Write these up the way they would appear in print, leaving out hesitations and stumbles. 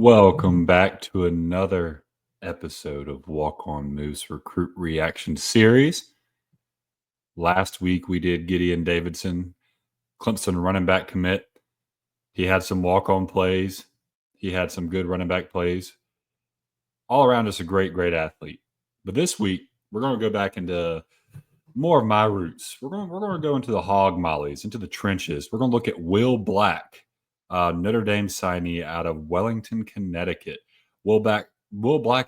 Welcome back to another episode of Walkon Moose Recruit Reaction Series. Last week we did Gideon Davidson, Clemson running back commit. He had some walk-on plays. He had some good running back plays. All around just a great athlete. But this week we're going to go back into more of my roots. We're going to go into the hog mollies, into the trenches. We're going to look at Will Black, Notre Dame signee out of Wellington, Connecticut. Will Black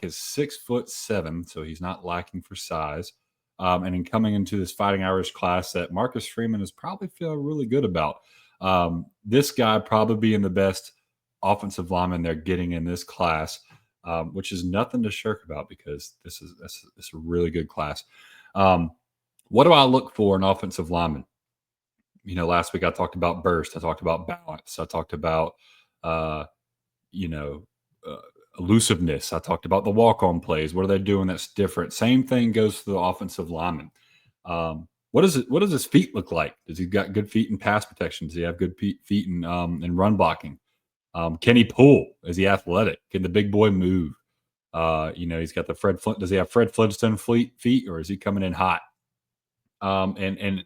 is 6'7", so he's not lacking for size. And in coming into this Fighting Irish class that Marcus Freeman is probably feeling really good about. This guy probably being the best offensive lineman they're getting in this class, which is nothing to shirk about because this is a really good class. What do I look for in offensive linemen? You know, last week I talked about burst. I talked about balance. I talked about, elusiveness. I talked about the walk-on plays. What are they doing that's different? Same thing goes for the offensive lineman. What does his feet look like? Does he got good feet in pass protection? Does he have good feet in run blocking? Can he pull? Is he athletic? Can the big boy move? He's got the Fred Flint. Does he have Fred Flintstone feet, or is he coming in hot? And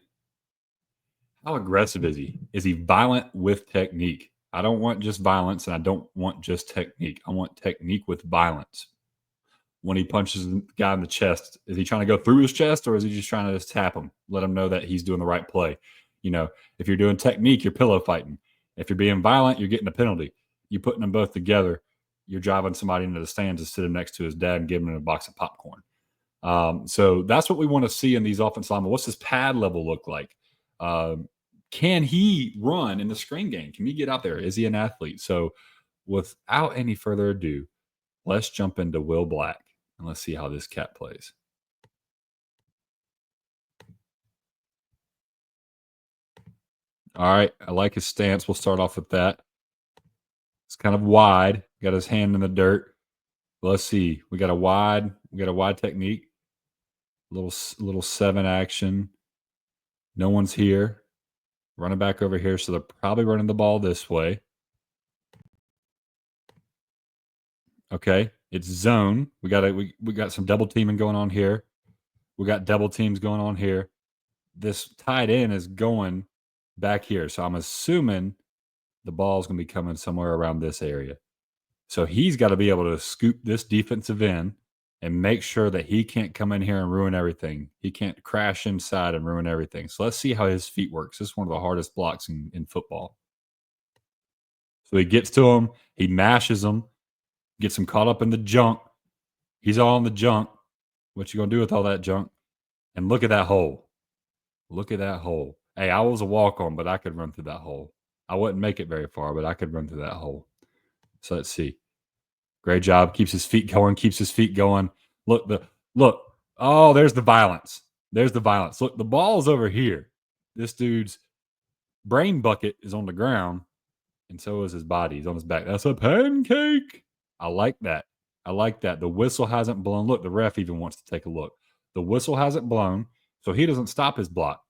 how aggressive is he? Is he violent with technique? I don't want just violence, and I don't want just technique. I want technique with violence. When he punches the guy in the chest, is he trying to go through his chest, or is he just trying to just tap him, let him know that he's doing the right play? You know, if you're doing technique, you're pillow fighting. If you're being violent, you're getting a penalty. You're putting them both together. You're driving somebody into the stands to sit him next to his dad and giving him a box of popcorn. So that's what we want to see in these offensive linemen. What's his pad level look like? Can he run in the screen game? Can he get out there? Is he an athlete? So without any further ado, let's jump into Will Black and let's see how this cat plays. All right. I like his stance. We'll start off with that. It's kind of wide. Got his hand in the dirt. Let's see. We got a wide technique. Little 7 action. No one's here. Running back over here, so they're probably running the ball this way. Okay, it's zone. We got some double teaming going on here. We got double teams going on here. This tight end is going back here, so I'm assuming the ball is going to be coming somewhere around this area. So he's got to be able to scoop this defensive end and make sure that he can't come in here and ruin everything. He can't crash inside and ruin everything. So let's see how his feet works. This is one of the hardest blocks in football. So he gets to him. He mashes him. Gets him caught up in the junk. He's all in the junk. What you going to do with all that junk? And look at that hole. Look at that hole. Hey, I was a walk-on, but I could run through that hole. I wouldn't make it very far, but I could run through that hole. So let's see. Great job. Keeps his feet going. Look. Oh, there's the violence. Look, the ball's over here. This dude's brain bucket is on the ground, and so is his body. He's on his back. That's a pancake. I like that. The whistle hasn't blown. Look, the ref even wants to take a look. The whistle hasn't blown, so he doesn't stop his block.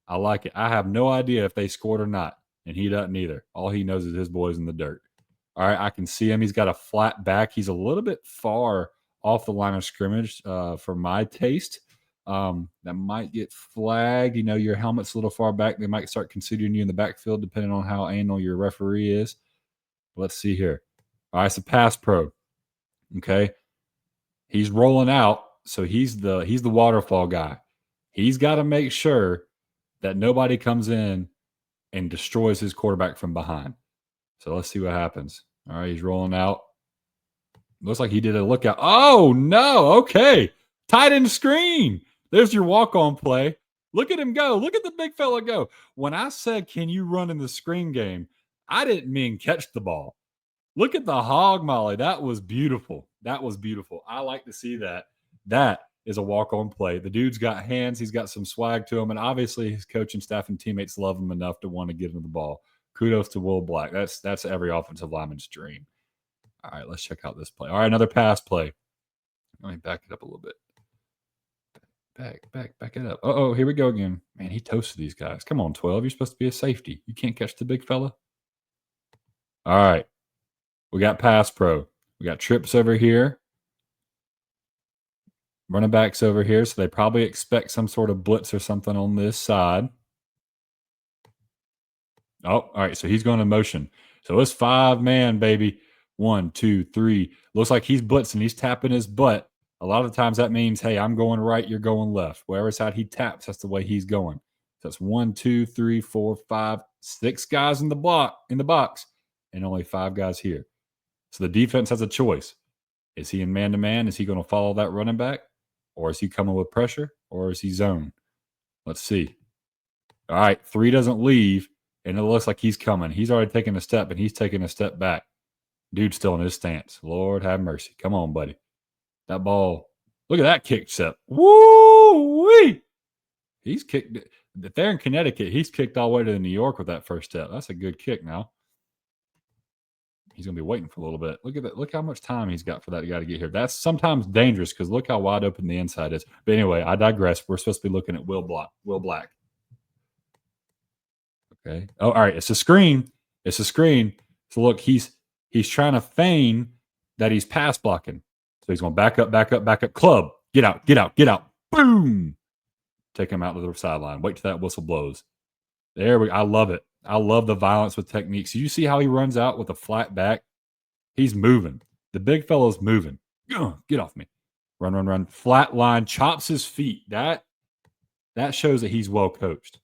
I like it. I have no idea if they scored or not, and he doesn't either. All he knows is his boy's in the dirt. All right, I can see him. He's got a flat back. He's a little bit far off the line of scrimmage for my taste. That might get flagged. You know, your helmet's a little far back. They might start considering you in the backfield depending on how anal your referee is. Let's see here. All right, it's a pass pro. Okay. He's rolling out, so he's the waterfall guy. He's got to make sure that nobody comes in and destroys his quarterback from behind. So let's see what happens. All right, he's rolling out. Looks like he did a lookout. Oh, no. Okay. Tight end screen. There's your walk-on play. Look at him go. Look at the big fella go. When I said, can you run in the screen game, I didn't mean catch the ball. Look at the hog molly. That was beautiful. I like to see that. That is a walk-on play. The dude's got hands. He's got some swag to him. And obviously his coaching staff and teammates love him enough to want to give him the ball. Kudos to Will Black. That's every offensive lineman's dream. All right, let's check out this play. All right, another pass play. Let me back it up a little bit. Back it up. Oh, here we go again. Man, he toasted these guys. Come on, 12. You're supposed to be a safety. You can't catch the big fella. All right. We got pass pro. We got trips over here. Running backs over here, so they probably expect some sort of blitz or something on this side. Oh, all right. So he's going in motion. So it's 5-man, baby. 1, 2, 3. Looks like he's blitzing. He's tapping his butt. A lot of times that means, hey, I'm going right, you're going left. Wherever side he taps, that's the way he's going. So it's 1, 2, 3, 4, 5, 6 guys in the box, and only 5 guys here. So the defense has a choice. Is he in man-to-man? Is he going to follow that running back? Or is he coming with pressure? Or is he zone? Let's see. All right, 3 doesn't leave, and it looks like he's coming. He's already taken a step, and he's taking a step back. Dude's still in his stance. Lord have mercy. Come on, buddy. That ball. Look at that kick step. Woo-wee! He's kicked. If they're in Connecticut, he's kicked all the way to New York with that first step. That's a good kick now. He's going to be waiting for a little bit. Look at that. Look how much time he's got for that guy to get here. That's sometimes dangerous because look how wide open the inside is. But anyway, I digress. We're supposed to be looking at Will Black. Okay. Oh, all right. It's a screen. It's a screen. So look, he's trying to feign that he's pass blocking. So he's going back up. Club. Get out. Boom. Take him out to the sideline. Wait till that whistle blows. There we go. I love it. I love the violence with techniques. You see how he runs out with a flat back? He's moving. The big fellow's moving. Get off me. Run. Flat line. Chops his feet. That shows that he's well coached.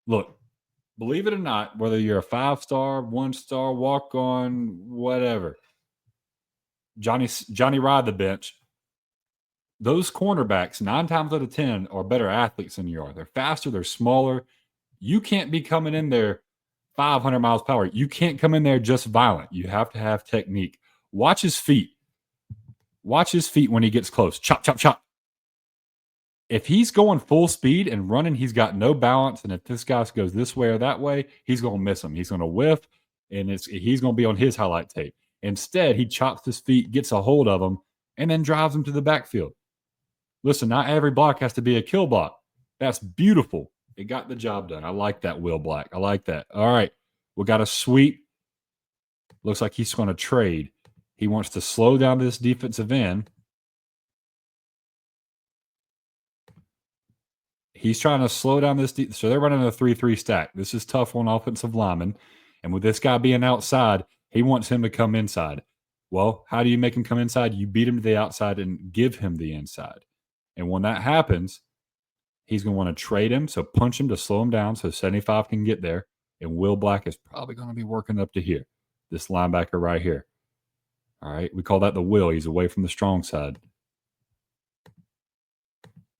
Look, believe it or not, whether you're a 5-star, 1-star, walk-on, whatever, Johnny ride the bench, those cornerbacks 9 times out of 10 are better athletes than you are. They're faster. They're smaller. You can't be coming in there 500 miles per hour. You can't come in there just violent. You have to have technique. Watch his feet. Watch his feet when he gets close. Chop. If he's going full speed and running, he's got no balance. And if this guy goes this way or that way, he's going to miss him. He's going to whiff, and he's going to be on his highlight tape. Instead, he chops his feet, gets a hold of him, and then drives him to the backfield. Listen, not every block has to be a kill block. That's beautiful. It got the job done. I like that, Will Black. I like that. All right. We got a sweep. Looks like he's going to trade. He wants to slow down this defensive end. He's trying to slow down this. So they're running a 3-3 stack. This is tough on offensive linemen. And with this guy being outside, he wants him to come inside. Well, how do you make him come inside? You beat him to the outside and give him the inside. And when that happens, he's going to want to trade him. So punch him to slow him down so 75 can get there. And Will Black is probably going to be working up to here. This linebacker right here. All right. We call that the Will. He's away from the strong side.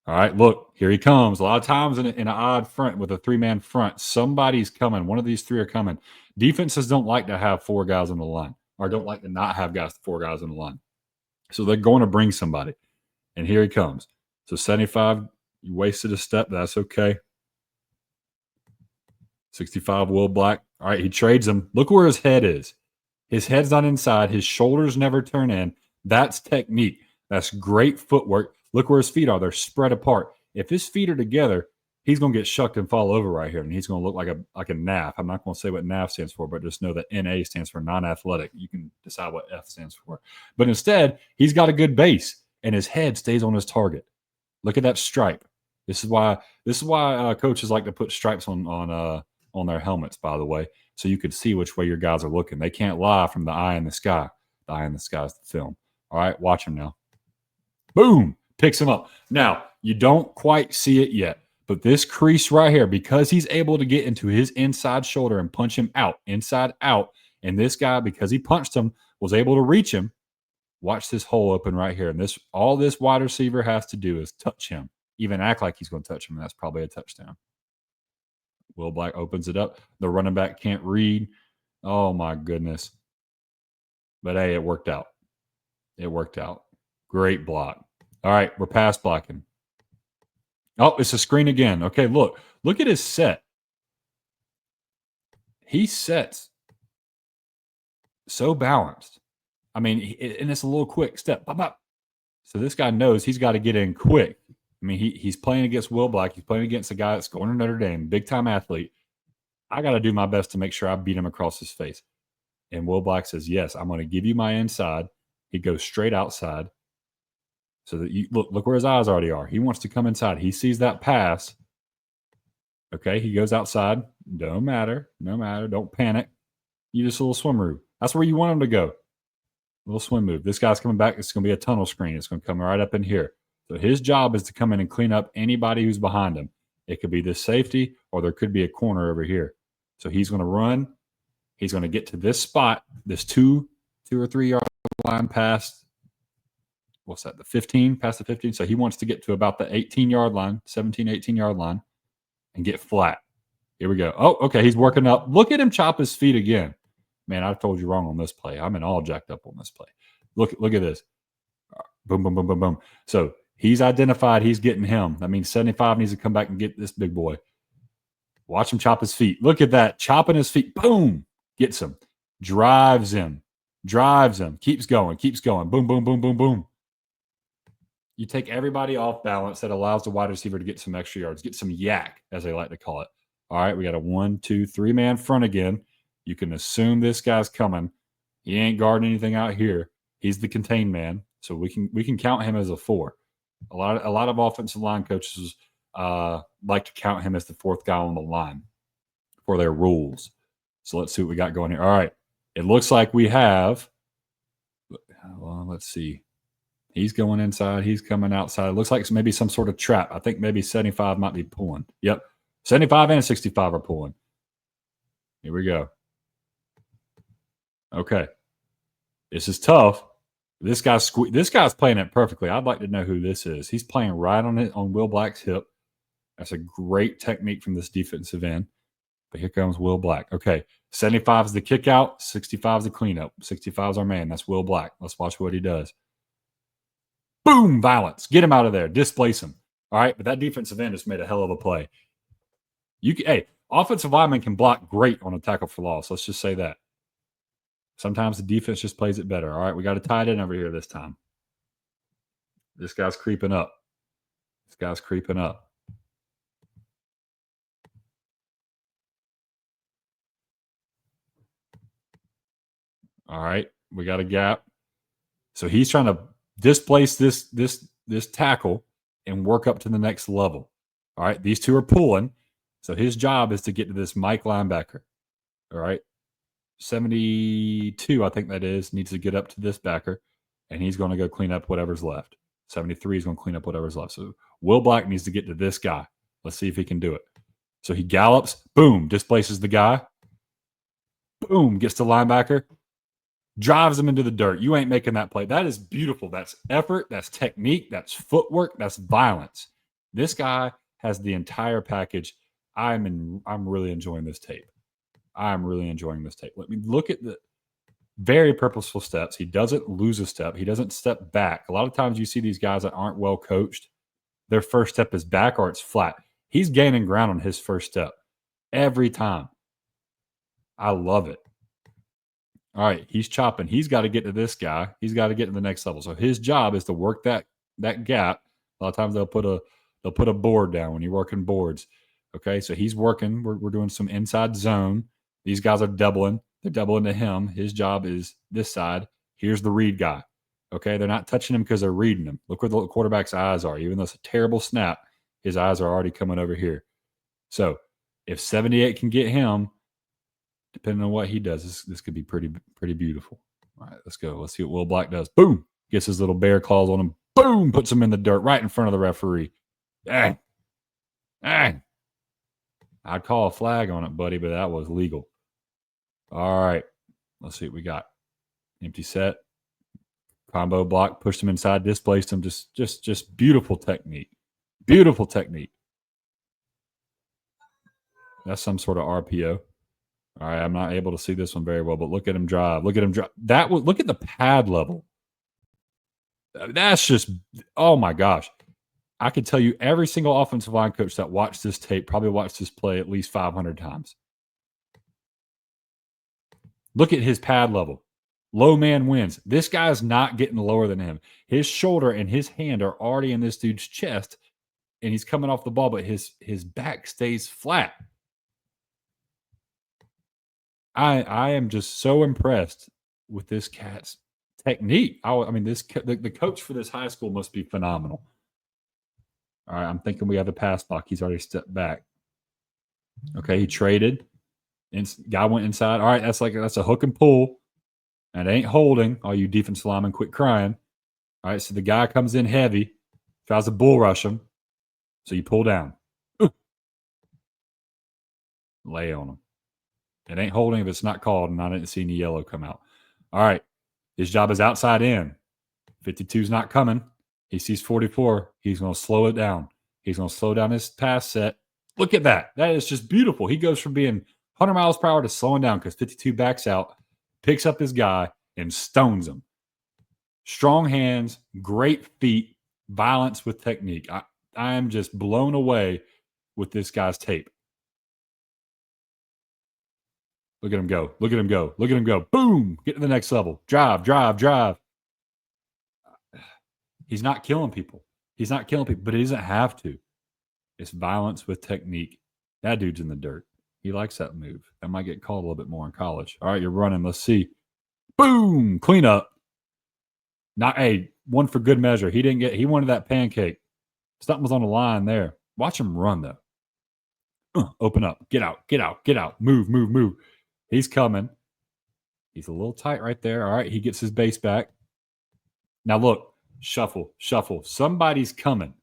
All right, look, here he comes. A lot of times in an odd front with a 3-man front, somebody's coming. One of these 3 are coming. Defenses don't like to have 4 guys on the line, or don't like to not have 4 guys on the line. So they're going to bring somebody. And here he comes. So 75, you wasted a step. That's okay. 65, Will Black. All right, he trades him. Look where his head is. His head's not inside. His shoulders never turn in. That's technique. That's great footwork. Look where his feet are. They're spread apart. If his feet are together, he's going to get shucked and fall over right here, and he's going to look like a NAF. I'm not going to say what NAF stands for, but just know that NA stands for non-athletic. You can decide what F stands for. But instead, he's got a good base, and his head stays on his target. Look at that stripe. This is why coaches like to put stripes on their helmets, by the way, so you could see which way your guys are looking. They can't lie from the eye in the sky. The eye in the sky is the film. All right, watch him now. Boom. Picks him up. Now, you don't quite see it yet, but this crease right here, because he's able to get into his inside shoulder and punch him out, inside out, and this guy, because he punched him, was able to reach him. Watch this hole open right here. And all this wide receiver has to do is touch him, even act like he's going to touch him, and that's probably a touchdown. Will Black opens it up. The running back can't read. Oh, my goodness. But, hey, it worked out. It worked out. Great block. All right, we're pass blocking. Oh, it's a screen again. Okay, look at his set. He sets so balanced. I mean, and it's a little quick step. Bop, bop. So this guy knows he's got to get in quick. I mean, he's playing against Will Black. He's playing against a guy that's going to Notre Dame, big-time athlete. I got to do my best to make sure I beat him across his face. And Will Black says, yes, I'm going to give you my inside. He goes straight outside. So that you look where his eyes already are. He wants to come inside. He sees that pass. Okay, he goes outside. Don't matter. No matter. Don't panic. You just a little swim move. That's where you want him to go. Little swim move. This guy's coming back. It's going to be a tunnel screen. It's going to come right up in here. So his job is to come in and clean up anybody who's behind him. It could be this safety, or there could be a corner over here. So he's going to run. He's going to get to this spot, this 2 or 3 yard line past. What's that? The 15, past the 15. So he wants to get to about the 18-yard line, 17, 18-yard line, and get flat. Here we go. Oh, okay. He's working up. Look at him chop his feet again. Man, I told you wrong on this play. I'm in all jacked up on this play. Look at this. Boom, boom, boom, boom, boom. So he's identified he's getting him. That means 75 needs to come back and get this big boy. Watch him chop his feet. Look at that. Chopping his feet. Boom. Gets him. Drives him. Keeps going. Boom, boom, boom, boom, boom. You take everybody off balance. That allows the wide receiver to get some extra yards, get some yak, as they like to call it. All right, we got a 1, 2, 3 man front again. You can assume this guy's coming. He ain't guarding anything out here. He's the contained man, so we can count him as a 4. A lot of offensive line coaches like to count him as the 4th guy on the line for their rules. So let's see what we got going here. All right, it looks like we have. Well, let's see. He's going inside. He's coming outside. It looks like it's maybe some sort of trap. I think maybe 75 might be pulling. Yep, 75 and 65 are pulling. Here we go. Okay, this is tough. This guy's playing it perfectly. I'd like to know who this is. He's playing right on Will Black's hip. That's a great technique from this defensive end. But here comes Will Black. Okay, 75 is the kick out. 65 is the cleanup. 65 is our man. That's Will Black. Let's watch what he does. Boom, violence. Get him out of there. Displace him. All right, but that defensive end just made a hell of a play. Offensive linemen can block great on a tackle for loss. Let's just say that. Sometimes the defense just plays it better. All right, we got a tight end over here this time. This guy's creeping up. All right, we got a gap. So he's trying to displace this tackle and work up to the next level. All right, these two are pulling. So his job is to get to this Mike linebacker. All right, 72, I think that is, needs to get up to this backer, and he's going to go clean up whatever's left. 73 is going to clean up whatever's left. So Will Black needs to get to this guy. Let's see if he can do it. So he gallops, boom, displaces the guy. Boom, gets the linebacker, drives him into the dirt. You ain't making that play. That is beautiful. That's effort. That's technique. That's footwork. That's violence. This guy has the entire package. I'm really enjoying this tape. Let me look at the very purposeful steps. He doesn't lose a step. He doesn't step back. A lot of times you see these guys that aren't well coached. Their first step is back or it's flat. He's gaining ground on his first step every time. I love it. All right, he's chopping. He's got to get to this guy. He's got to get to the next level. So his job is to work that gap. A lot of times they'll put a board down when you're working boards. Okay, so he's working. We're doing some inside zone. These guys are doubling. They're doubling to him. His job is this side. Here's the read guy. Okay, they're not touching him because they're reading him. Look where the quarterback's eyes are. Even though it's a terrible snap, his eyes are already coming over here. So if 78 can get him, depending on what he does, this could be pretty beautiful. All right, let's go. Let's see what Will Black does. Boom! Gets his little bear claws on him. Boom! Puts him in the dirt right in front of the referee. Dang. I'd call a flag on it, buddy, but that was legal. All right. Let's see what we got. Empty set. Combo block. Pushed him inside. Displaced him. Just beautiful technique. Beautiful technique. That's some sort of RPO. All right, I'm not able to see this one very well, but look at him drive. Look at the pad level. That's just, oh my gosh. I could tell you every single offensive line coach that watched this tape probably watched this play at least 500 times. Look at his pad level. Low man wins. This guy's not getting lower than him. His shoulder and his hand are already in this dude's chest, and he's coming off the ball, but his back stays flat. I am just so impressed with this cat's technique. I mean, the coach for this high school must be phenomenal. All right, I'm thinking we have a pass block. He's already stepped back. Okay, he traded. Guy went inside. All right, that's a hook and pull. And it ain't holding. All you defensive linemen, quit crying. All right, so the guy comes in heavy, tries to bull rush him. So you pull down. Lay on him. It ain't holding if it's not called, and I didn't see any yellow come out. All right, his job is outside in. 52's not coming. He sees 44. He's going to slow it down. He's going to slow down his pass set. Look at that. That is just beautiful. He goes from being 100 miles per hour to slowing down because 52 backs out, picks up his guy, and stones him. Strong hands, great feet, violence with technique. I am just blown away with this guy's tape. Look at him go. Look at him go. Look at him go. Boom. Get to the next level. Drive, drive, drive. He's not killing people. He's not killing people, but he doesn't have to. It's violence with technique. That dude's in the dirt. He likes that move. That might get called a little bit more in college. All right, you're running. Let's see. Boom. Clean up. Not one for good measure. He wanted that pancake. Something was on the line there. Watch him run though. Open up. Get out. Get out. Get out. Move, move, move. He's coming. He's a little tight right there. All right, he gets his base back. Now look, shuffle, shuffle. Somebody's coming.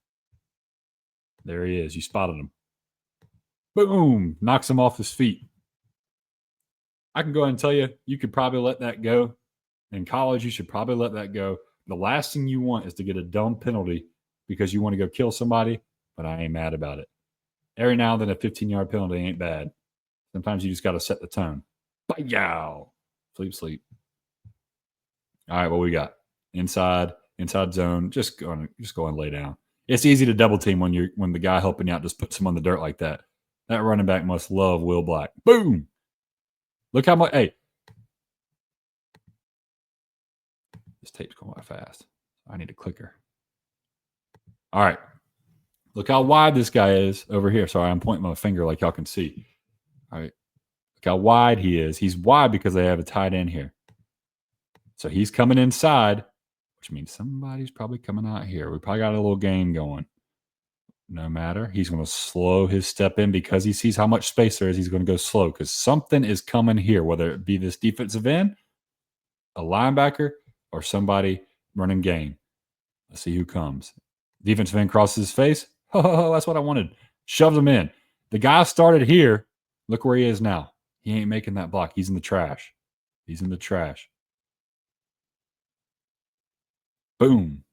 There he is. You spotted him. Boom. Knocks him off his feet. I can go ahead and tell you, you could probably let that go. In college, you should probably let that go. The last thing you want is to get a dumb penalty because you want to go kill somebody, but I ain't mad about it. Every now and then a 15-yard penalty ain't bad. Sometimes you just got to set the tone. Yow. Sleep, sleep. All right, what we got? Inside zone. Just go and lay down. It's easy to double team when the guy helping you out just puts him on the dirt like that. That running back must love Will Black. Boom. Look how much. Hey, this tape's going by fast. I need a clicker. All right. Look how wide this guy is over here. Sorry, I'm pointing my finger like y'all can see. All right. Look how wide he is. He's wide because they have a tight end here. So he's coming inside, which means somebody's probably coming out here. We probably got a little game going. No matter. He's going to slow his step in because he sees how much space there is. He's going to go slow because something is coming here, whether it be this defensive end, a linebacker, or somebody running game. Let's see who comes. Defensive end crosses his face. Oh, that's what I wanted. Shoves him in. The guy started here. Look where he is now. He ain't making that block. He's in the trash. He's in the trash. Boom.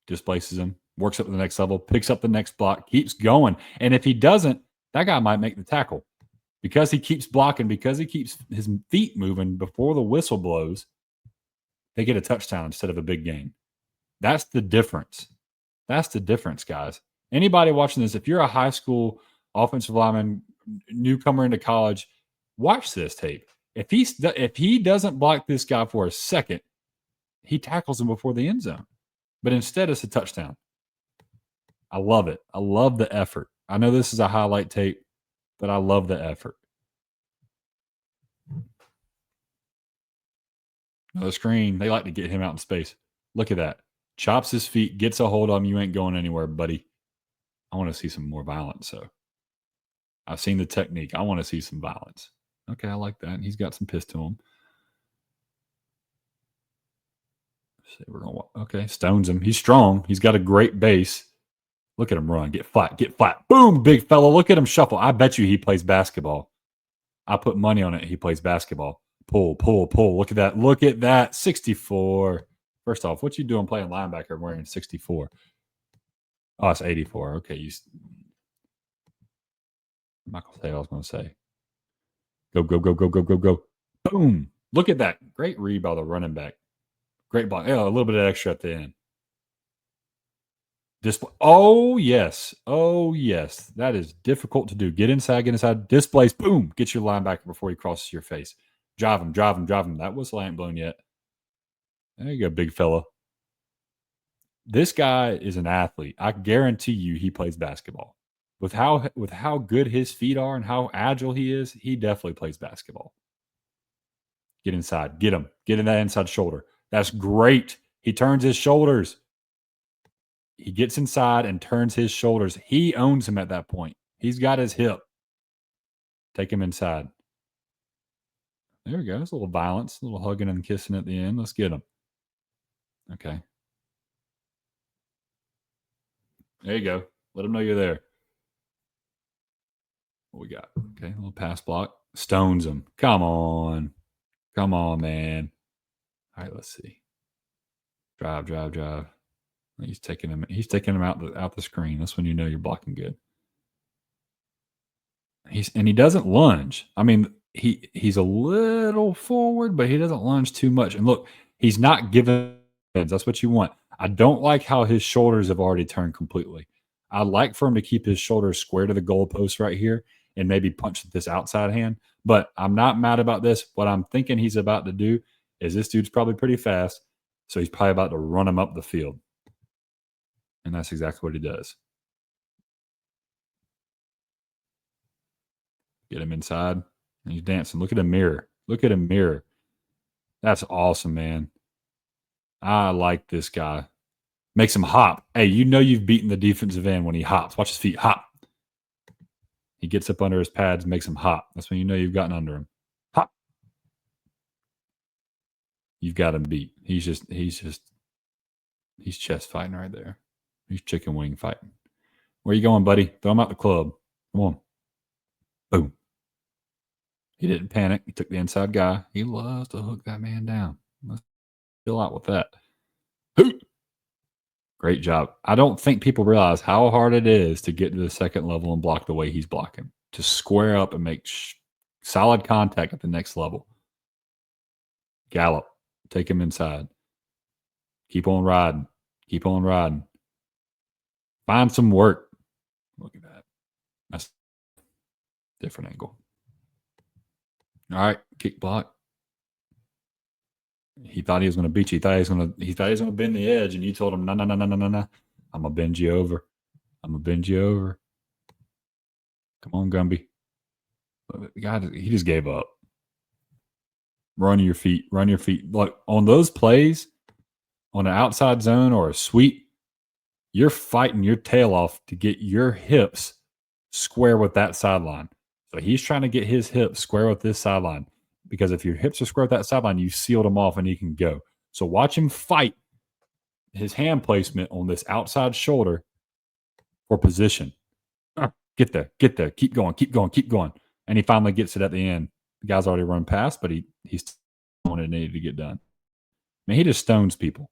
Displaces him. Works up to the next level. Picks up the next block. Keeps going. And if he doesn't, that guy might make the tackle. Because he keeps blocking, because he keeps his feet moving before the whistle blows, they get a touchdown instead of a big gain. That's the difference. That's the difference, guys. Anybody watching this, if you're a high school offensive lineman, newcomer into college, watch this tape. If he doesn't block this guy for a second, he tackles him before the end zone. But instead, it's a touchdown. I love it. I love the effort. I know this is a highlight tape, but I love the effort. Another screen. They like to get him out in space. Look at that. Chops his feet, gets a hold on him. You ain't going anywhere, buddy. I want to see some more violence. So I've seen the technique. I want to see some violence. Okay, I like that. He's got some piss to him. Okay, stones him. He's strong. He's got a great base. Look at him run. Get flat. Get flat. Boom, big fella. Look at him shuffle. I bet you he plays basketball. I put money on it. He plays basketball. Pull, pull, pull. Look at that. Look at that. 64. First off, what you doing playing linebacker wearing 64? Oh, it's 84. Okay. Michael say I was going to say. Go, go, go, go, go, go, go. Boom. Look at that. Great read by the running back. Great block. Yeah, a little bit of extra at the end. Oh, yes. Oh, yes. That is difficult to do. Get inside, displace. Boom. Get your linebacker before he crosses your face. Drive him, drive him, drive him. That whistle ain't blown yet. There you go, big fella. This guy is an athlete. I guarantee you he plays basketball. With how good his feet are and how agile he is, he definitely plays basketball. Get inside. Get him. Get in that inside shoulder. That's great. He turns his shoulders. He gets inside and turns his shoulders. He owns him at that point. He's got his hip. Take him inside. There we go. It's a little violence, a little hugging and kissing at the end. Let's get him. Okay. There you go. Let him know you're there. What we got? Okay, a little pass block. Stones him. Come on. Come on, man. All right, let's see. Drive, drive, drive. He's taking him. He's taking him out the screen. That's when you know you're blocking good. He doesn't lunge. I mean, he's a little forward, but he doesn't lunge too much. And look, he's not giving heads. That's what you want. I don't like how his shoulders have already turned completely. I'd like for him to keep his shoulders square to the goalpost right here and maybe punch this outside hand. But I'm not mad about this. What I'm thinking he's about to do is this dude's probably pretty fast, so he's probably about to run him up the field. And that's exactly what he does. Get him inside. And he's dancing. Look at him mirror. Look at him mirror. That's awesome, man. I like this guy. Makes him hop. Hey, you know you've beaten the defensive end when he hops. Watch his feet hop. He gets up under his pads, makes him hop. That's when you know you've gotten under him. Hop. You've got him beat. He's chest fighting right there. He's chicken wing fighting. Where you going, buddy? Throw him out the club. Come on. Boom. He didn't panic. He took the inside guy. He loves to hook that man down. Let's chill out with that. Great job. I don't think people realize how hard it is to get to the second level and block the way he's blocking. To square up and make solid contact at the next level. Gallop. Take him inside. Keep on riding. Keep on riding. Find some work. Look at that. That's a different angle. All right, kick block. He thought he was going to beat you. He thought he was going to bend the edge, and you told him, no. I'm going to bend you over. I'm going to bend you over. Come on, Gumby. God, he just gave up. Run your feet. Run your feet. Look, on those plays, on an outside zone or a sweep, you're fighting your tail off to get your hips square with that sideline. So he's trying to get his hips square with this sideline, because if your hips are square with that sideline, you sealed him off and he can go. So watch him fight his hand placement on this outside shoulder for position. Get there, keep going. And he finally gets it at the end. The guy's already run past, but he's doing what it needed to get done. I mean, he just stones people.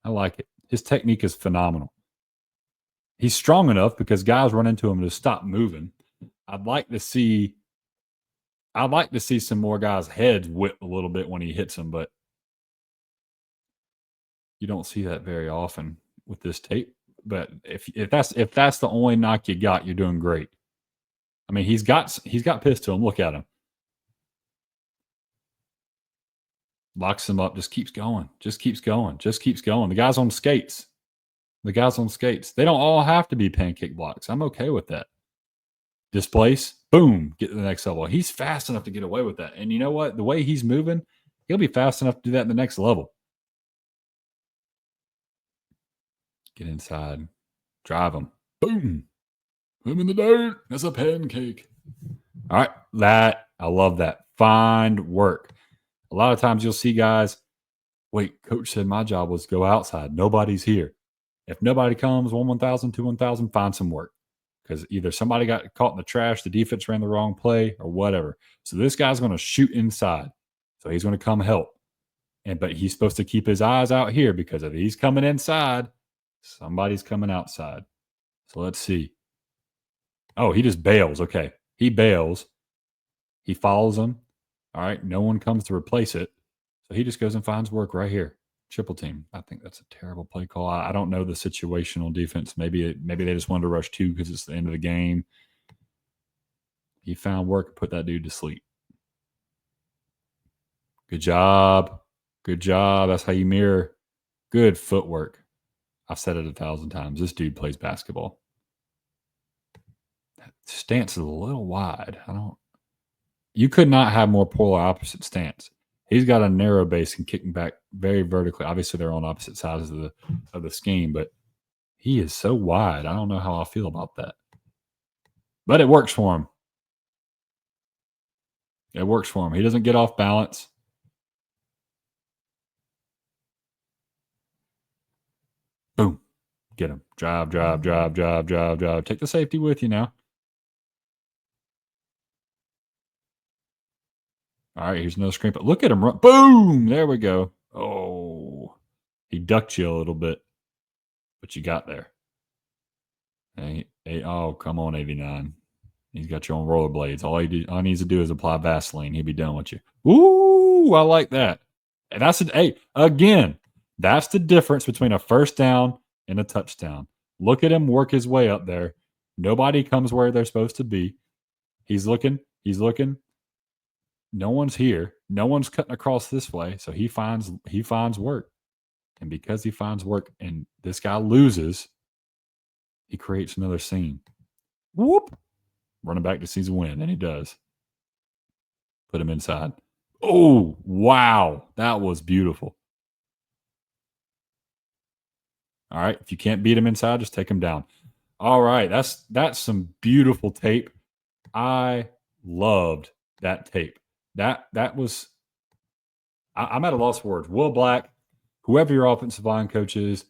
I like it. His technique is phenomenal. He's strong enough because guys run into him to stop moving. I'd like to see some more guys' heads whip a little bit when he hits them, but you don't see that very often with this tape. But if that's the only knock you got, you're doing great. I mean, he's got pissed to him. Look at him. Locks him up, just keeps going. The guy's on skates. They don't all have to be pancake blocks. I'm okay with that. Displace, boom, get to the next level. He's fast enough to get away with that. And you know what? The way he's moving, he'll be fast enough to do that in the next level. Get inside. Drive him. Boom. Put him in the dirt. That's a pancake. All right. I love that. Find work. A lot of times you'll see guys, wait, coach said my job was to go outside. Nobody's here. If nobody comes, 1,000, 2,000, find some work. Because either somebody got caught in the trash, the defense ran the wrong play, or whatever. So this guy's going to shoot inside. So he's going to come help. But he's supposed to keep his eyes out here, because if he's coming inside, somebody's coming outside. So let's see. Oh, he just bails. Okay. He bails. He follows him. All right. No one comes to replace it. So he just goes and finds work right here. Triple team. I think that's a terrible play call. I don't know the situational defense. Maybe they just wanted to rush two because it's the end of the game. He found work and put that dude to sleep. Good job. That's how you mirror. Good footwork. I've said it 1,000 times. This dude plays basketball. That stance is a little wide. You could not have more polar opposite stance. He's got a narrow base and kicking back very vertically. Obviously, they're on opposite sides of the scheme, but he is so wide. I don't know how I feel about that, but it works for him. It works for him. He doesn't get off balance. Boom. Get him. Drive, drive, drive, drive, drive, drive. Take the safety with you now. All right, here's another screen. But look at him run. Boom. There we go. Oh, he ducked you a little bit, but you got there. Oh, come on, 89. He's got you on rollerblades. All he needs to do is apply Vaseline. He'll be done with you. Ooh, I like that. And again, that's the difference between a first down and a touchdown. Look at him work his way up there. Nobody comes where they're supposed to be. He's looking. No one's here. No one's cutting across this way. So he finds work. And because he finds work and this guy loses, he creates another scene. Whoop. Running back to seize a win, and he does. Put him inside. Oh, wow. That was beautiful. All right. If you can't beat him inside, just take him down. All right. That's some beautiful tape. I loved that tape. That was I'm at a loss for words. Will Black, whoever your offensive line coach is,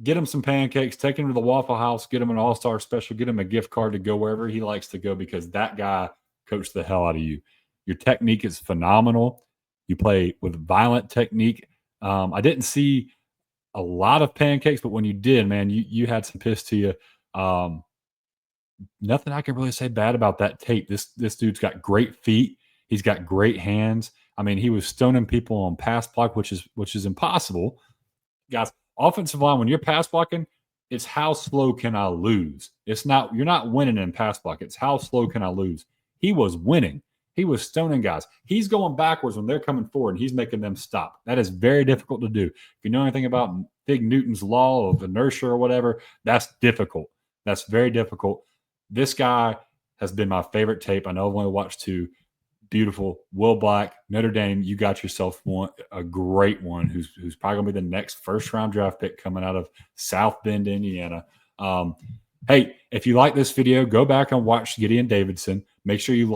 get him some pancakes, take him to the Waffle House, get him an all-star special, get him a gift card to go wherever he likes to go because that guy coached the hell out of you. Your technique is phenomenal. You play with violent technique. I didn't see a lot of pancakes, but when you did, man, you had some piss to you. Nothing I can really say bad about that tape. This dude's got great feet. He's got great hands. I mean, he was stoning people on pass block, which is impossible. Guys, offensive line, when you're pass blocking, it's how slow can I lose? You're not winning in pass block. It's how slow can I lose? He was winning. He was stoning guys. He's going backwards when they're coming forward, and he's making them stop. That is very difficult to do. If you know anything about Big Newton's law of inertia or whatever, that's difficult. That's very difficult. This guy has been my favorite tape. I know I've only watched two. Beautiful. Will Black, Notre Dame, you got yourself a great one who's probably going to be the next first-round draft pick coming out of South Bend, Indiana. Hey, if you like this video, go back and watch Gideon Davidson. Make sure you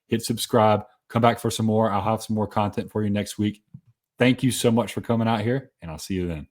hit subscribe, come back for some more. I'll have some more content for you next week. Thank you so much for coming out here, and I'll see you then.